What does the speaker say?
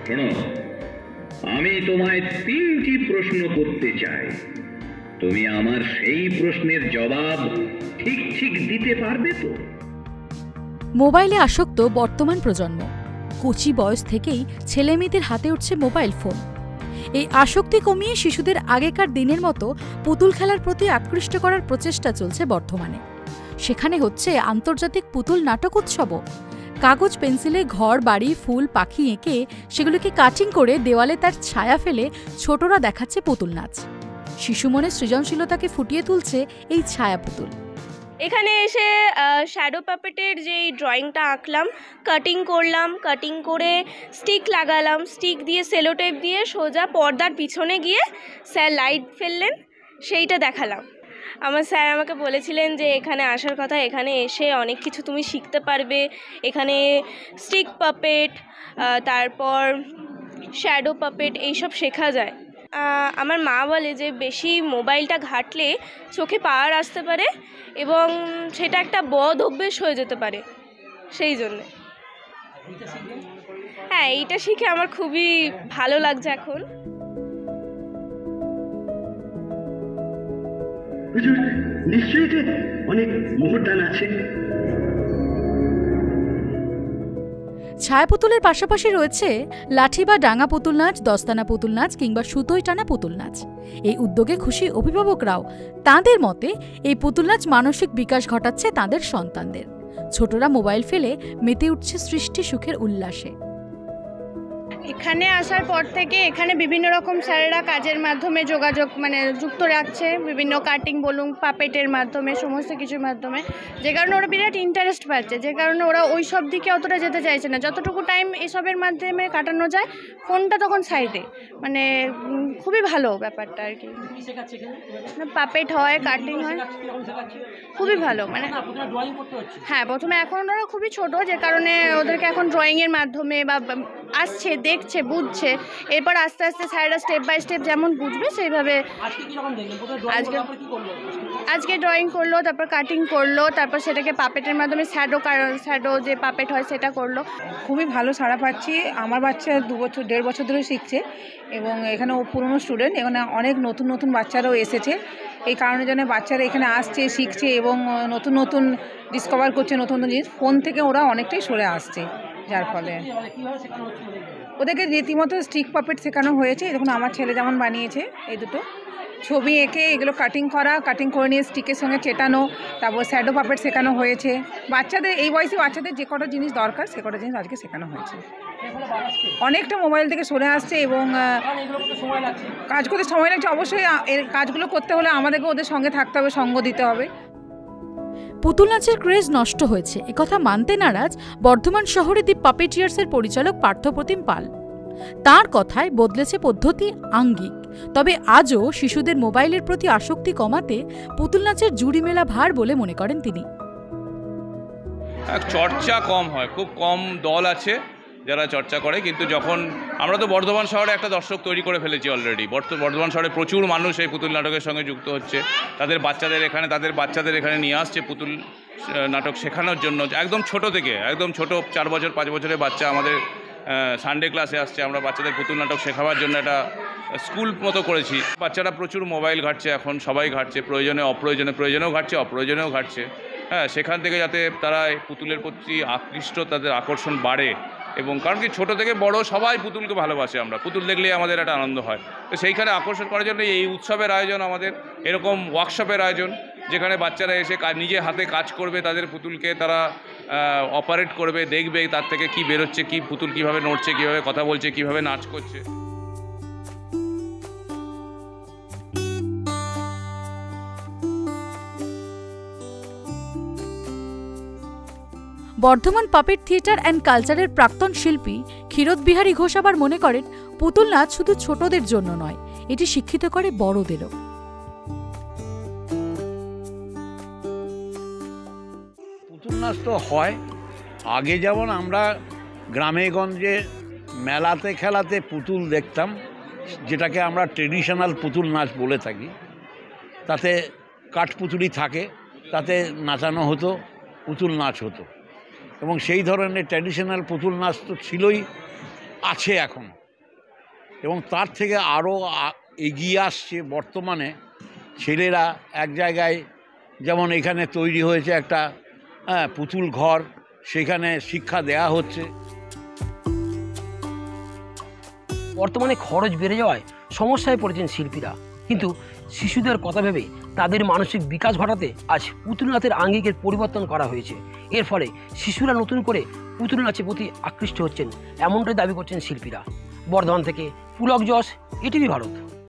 শোনো, আমি তোমায় 3টি প্রশ্ন করতে চাই। তুমি আমার সেই প্রশ্নের জবাব ঠিক ঠিক দিতে পারবে তো? মোবাইলে আসক্ত বর্তমান প্রজন্ম। কচি বয়স থেকেই ছেলেমেয়েদের হাতে উঠছে মোবাইল ফোন। এই আসক্তি কমিয়ে শিশুদের আগেকার দিনের মতো পুতুল খেলার প্রতি আকৃষ্ট করার প্রচেষ্টা চলছে বর্তমানে। সেখানে হচ্ছে আন্তর্জাতিক পুতুল নাটক উৎসবও। কাগজ পেন্সিলে ঘর বাড়ি ফুল পাখি এঁকে সেগুলোকে কাটিং করে দেওয়ালে তার ছায়া ফেলে ছোটরা দেখাচ্ছে পুতুল নাচ। শিশু মনে সৃজনশীলতাকে ফুটিয়ে তুলছে এই ছায়া পুতুল। এখানে এসে শ্যাডো পাপেটের যেই ড্রয়িংটা আঁকলাম, কাটিং করলাম, কাটিং করে স্টিক লাগালাম, স্টিক দিয়ে সেলোটেপ দিয়ে সোজা পর্দার পিছনে গিয়ে স্যার লাইট ফেললেন, সেইটা দেখালাম। আমার স্যার আমাকে বলেছিলেন যে এখানে আসার কথা, এখানে এসে অনেক কিছু তুমি শিখতে পারবে। এখানে স্টিক পাপেট, তারপর শ্যাডো পাপেট এইসব শেখা যায়। আমার মা বলে যে বেশি মোবাইলটা ঘাঁটলে চোখে পাওয়ার আসতে পারে এবং সেটা একটা বদ অভ্যেস হয়ে যেতে পারে, সেই জন্যে। হ্যাঁ, এইটা শিখে আমার খুবই ভালো লাগছে এখন। নিশ্চয়ই অনেক মোহরদান আছে। ছায়া পুতুলের পাশাপাশি রয়েছে লাঠি বা ডাঙা পুতুল নাচ, দস্তানা পুতুল নাচ কিংবা সুতোয় টানা পুতুল নাচ। এই উদ্যোগে খুশি অভিভাবকরাও। তাঁদের মতে এই পুতুল নাচ মানসিক বিকাশ ঘটাচ্ছে তাঁদের সন্তানদের। ছোটরা মোবাইল ফেলে মেতে উঠছে সৃষ্টি সুখের উল্লাসে। এখানে আসার পর থেকে এখানে বিভিন্ন রকম স্যারেরা কাজের মাধ্যমে যোগাযোগ যুক্ত রাখছে, বিভিন্ন কাটিং বলুন, পাপেটের মাধ্যমে, সমস্ত কিছুর মাধ্যমে, যে কারণে ওরা বিরাট ইন্টারেস্ট পাচ্ছে, যে কারণে ওরা ওই সব দিকে অতটা যেতে চাইছে না। যতটুকু টাইম এসবের মাধ্যমে কাটানো যায়, ফোনটা তখন সাইডে, খুবই ভালো ব্যাপারটা আর কি। পাপেট হয়, কাটিং হয়, খুবই ভালো। হ্যাঁ, প্রথমে এখন ওরা খুবই ছোট, যে কারণে ওদেরকে এখন ড্রয়িংয়ের মাধ্যমে বা আসছে, দেখছে, বুঝছে। এরপর আস্তে আস্তে স্যারেরা স্টেপ বাই স্টেপ যেমন বুঝবে সেইভাবে। আজকে ড্রয়িং করলো, তারপর কাটিং করলো, তারপর সেটাকে পাপেটের মাধ্যমে শ্যাডো যে পাপেট হয় সেটা করলো। খুবই ভালো সাড়া পাচ্ছি। আমার বাচ্চা 1.5 বছর ধরে শিখছে এবং এখানে ও পুরনো স্টুডেন্ট। এখানে অনেক নতুন নতুন বাচ্চারাও এসেছে। এই কারণের জন্য বাচ্চারা এখানে আসছে, শিখছে এবং নতুন নতুন ডিসকভার করছে, নতুন নতুন জিনিস। ফোন থেকে ওরা অনেকটাই সরে আসছে, যার ফলে ওদেরকে রীতিমতো স্টিক পাপেট শেখানো হয়েছে। দেখুন, আমার ছেলে যেমন বানিয়েছে, এই দুটো ছবি এঁকে এগুলো কাটিং করে নিয়ে স্টিকের সঙ্গে চেটানো, তারপর শ্যাডো পাপেট শেখানো হয়েছে। বাচ্চাদের এই বয়সী বাচ্চাদের যে কটা জিনিস দরকার সে কটা জিনিস আজকে শেখানো হয়েছে। অনেকটা মোবাইল থেকে সরে আসছে এবং কাজ করতে সময় লাগছে। অবশ্যই এর কাজগুলো করতে হলে আমাদেরকে ওদের সঙ্গে থাকতে হবে, সঙ্গ দিতে হবে। পুতুল নাচের ক্রেজ নষ্ট হয়েছে একথা মানতে নারাজ বর্ধমান শহরে দি পাপেটিয়ার্সের পরিচালক পার্থপ্রতিম পাল। তার কথায় বদলেছে পদ্ধতি আঙ্গিক, তবে আজও শিশুদের মোবাইলের প্রতি আসক্তি কমাতে পুতুল নাচের জুড়ি মেলা ভার বলে মনে করেন তিনি। চর্চা কম হয়, খুব কম দল আছে যারা চর্চা করে, কিন্তু যখন আমরা তো বর্ধমান শহরে একটা দর্শক তৈরি করে ফেলেছি অলরেডি। বর্ধমান শহরে প্রচুর মানুষ এই পুতুল নাটকের সঙ্গে যুক্ত হচ্ছে, তাদের বাচ্চাদের এখানে নিয়ে আসছে পুতুল নাটক শেখানোর জন্য। একদম ছোট থেকে, একদম ছোট 4 বছর 5 বছরের বাচ্চা আমাদের সানডে ক্লাসে আসছে। আমরা বাচ্চাদের পুতুল নাটক শেখাবার জন্য একটা স্কুল মতো করেছি। বাচ্চারা প্রচুর মোবাইল ঘাঁটছে, এখন সবাই ঘাঁটছে, প্রয়োজনেও ঘাঁটছে, অপ্রয়োজনেও ঘাঁটছে। হ্যাঁ, সেখান থেকে যাতে তারা পুতুলের প্রতি আকৃষ্ট, তাদের আকর্ষণ বাড়ে। এবং কারণ কি, ছোটো থেকে বড় সবাই পুতুলকে ভালোবাসে, আমরা পুতুল দেখলেই আমাদের একটা আনন্দ হয়। তো সেইখানে আকর্ষণ করার জন্য এই উৎসবের আয়োজন, আমাদের এরকম ওয়ার্কশপের আয়োজন, যেখানে বাচ্চারা এসে নিজে হাতে কাজ করবে, তাদের পুতুলকে তারা অপারেট করবে, দেখবে তার থেকে কি বেরোচ্ছে, কি পুতুল কীভাবে নড়ছে, কীভাবে কথা বলছে, কীভাবে নাচ করছে। বর্ধমান পাপেট থিয়েটার অ্যান্ড কালচারের প্রাক্তন শিল্পী ক্ষীরোদ বিহারী ঘোষ আবার মনে করেন, পুতুল নাচ শুধু ছোটদের জন্য নয়, এটি শিক্ষিত করে বড়দেরও। পুতুল নাচ তো হয় আগে, যেমন আমরা গ্রামে গঞ্জে মেলাতে খেলাতে পুতুল দেখতাম, যেটাকে আমরা ট্রেডিশনাল পুতুল নাচ বলে থাকি। তাতে কাঠপুতুলি থাকে, তাতে নাচানো হতো, পুতুল নাচ হতো। এবং সেই ধরনের ট্র্যাডিশনাল পুতুল নাচ তো ছিলই। আছে এখন, এবং তার থেকে আরও এগিয়ে আসছে বর্তমানে। ছেলেরা এক জায়গায়, যেমন এখানে তৈরি হয়েছে একটা পুতুল ঘর, সেখানে শিক্ষা দেয়া হচ্ছে। বর্তমানে খরচ বেড়ে যাওয়ায় সমস্যায় পড়েছেন শিল্পীরা, কিন্তু শিশুদের কথা ভেবে তাদের মানসিক বিকাশ ঘটাতে আজ পুতুল নাচের আঙ্গিকের পরিবর্তন করা হয়েছে। এর ফলে শিশুরা নতুন করে পুতুল নাচের প্রতি আকৃষ্ট হচ্ছেন, এমনটাই দাবি করছেন শিল্পীরা। বর্ধমান থেকে পুলক যশ, এটিভি ভারত।